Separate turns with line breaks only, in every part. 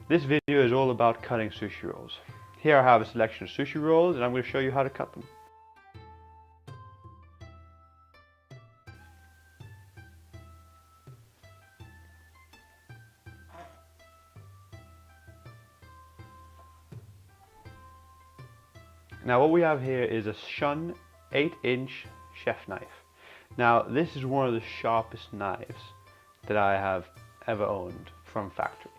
This video is all about cutting sushi rolls. Here I have a selection of sushi rolls and I'm going to show you how to cut them. Now what we have here is a Shun 8-inch chef knife. Now this is one of the sharpest knives that I have ever owned from factory.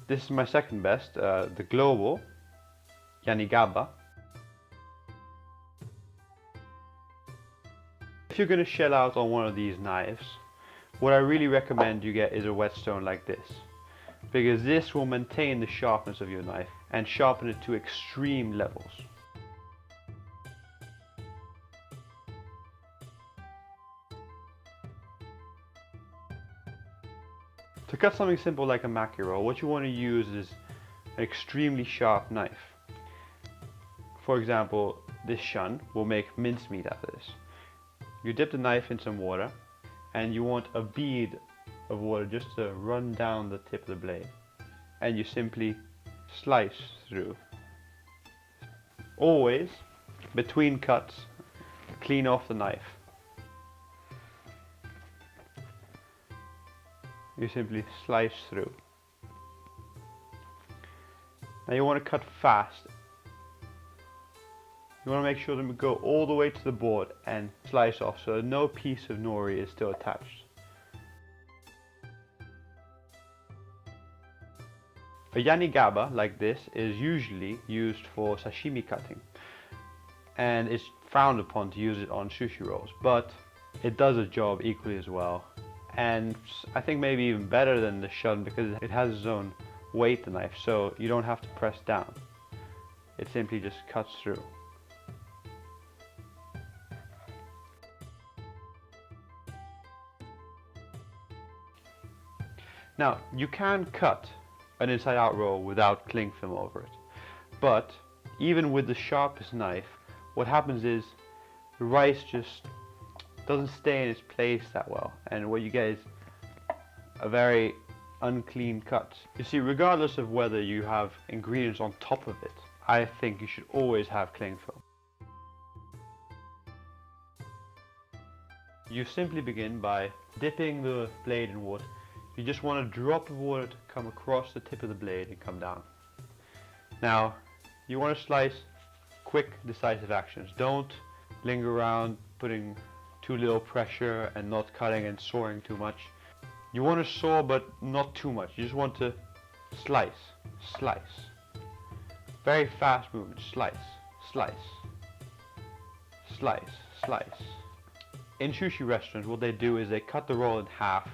This is my second best, the Global Yanigaba. If you're going to shell out on one of these knives, what I really recommend you get is a whetstone like this, because this will maintain the sharpness of your knife and sharpen it to extreme levels. To cut something simple like a maki roll, what you want to use is an extremely sharp knife. For example, this Shun will make mincemeat out of this. You dip the knife in some water and you want a bead of water just to run down the tip of the blade, and you simply slice through. Always, between cuts, clean off the knife. You simply slice through. Now you want to cut fast. You want to make sure that we go all the way to the board and slice off so that no piece of nori is still attached. A yanigaba like this is usually used for sashimi cutting, and it's frowned upon to use it on sushi rolls, but it does a job equally as well. And I think maybe even better than the Shun because it has its own weight, the knife, so you don't have to press down. It simply just cuts through. Now, you can cut an inside out roll without cling film over it, but even with the sharpest knife, what happens is the rice just doesn't stay in its place that well, and what you get is a very unclean cut. You see, regardless of whether you have ingredients on top of it, I think you should always have cling film. You simply begin by dipping the blade in water. You just want a drop of water to come across the tip of the blade and come down. Now, you want to slice quick, decisive actions. Don't linger around putting too little pressure and not cutting and sawing too much. You want to saw but not too much. You just want to slice, slice. Very fast movement. Slice, slice, slice, slice. In sushi restaurants, what they do is they cut the roll in half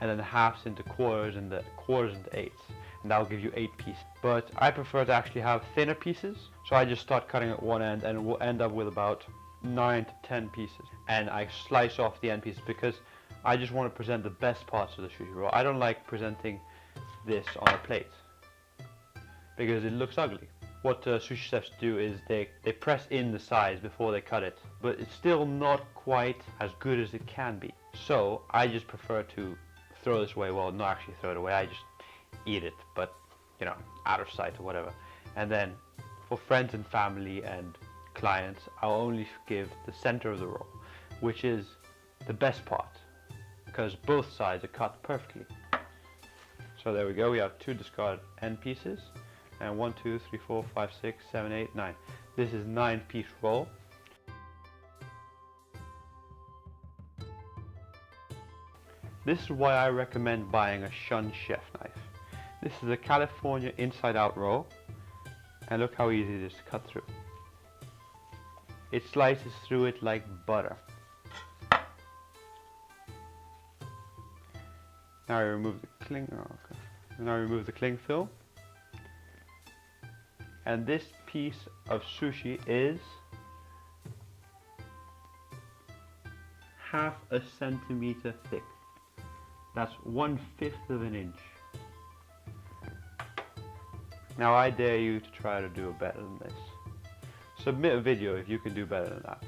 and then the halves into quarters and the quarters into eighths, and that will give you 8 pieces. But I prefer to actually have thinner pieces, so I just start cutting at one end and we'll end up with about 9 to 10 pieces, and I slice off the end pieces because I just want to present the best parts of the sushi roll. I don't like presenting this on a plate because it looks ugly. What sushi chefs do is they press in the sides before they cut it, but it's still not quite as good as it can be. So I just prefer to throw this away. Well, not actually throw it away, I just eat it, but you know, out of sight or whatever. And then for friends and family and clients, I'll only give the center of the roll, which is the best part, because both sides are cut perfectly. So there we go, we have 2 discarded end pieces, and 1, 2, 3, 4, 5, 6, 7, 8, 9. This is 9-piece roll. This is why I recommend buying a Shun chef knife. This is a California inside out roll, and look how easy it is to cut through. It slices through it like butter. Now I remove the cling. Oh, okay. Now I remove the cling film, and this piece of sushi is half a centimeter thick. That's 1/5 of an inch. Now I dare you to try to do better than this. Submit a video if you can do better than that.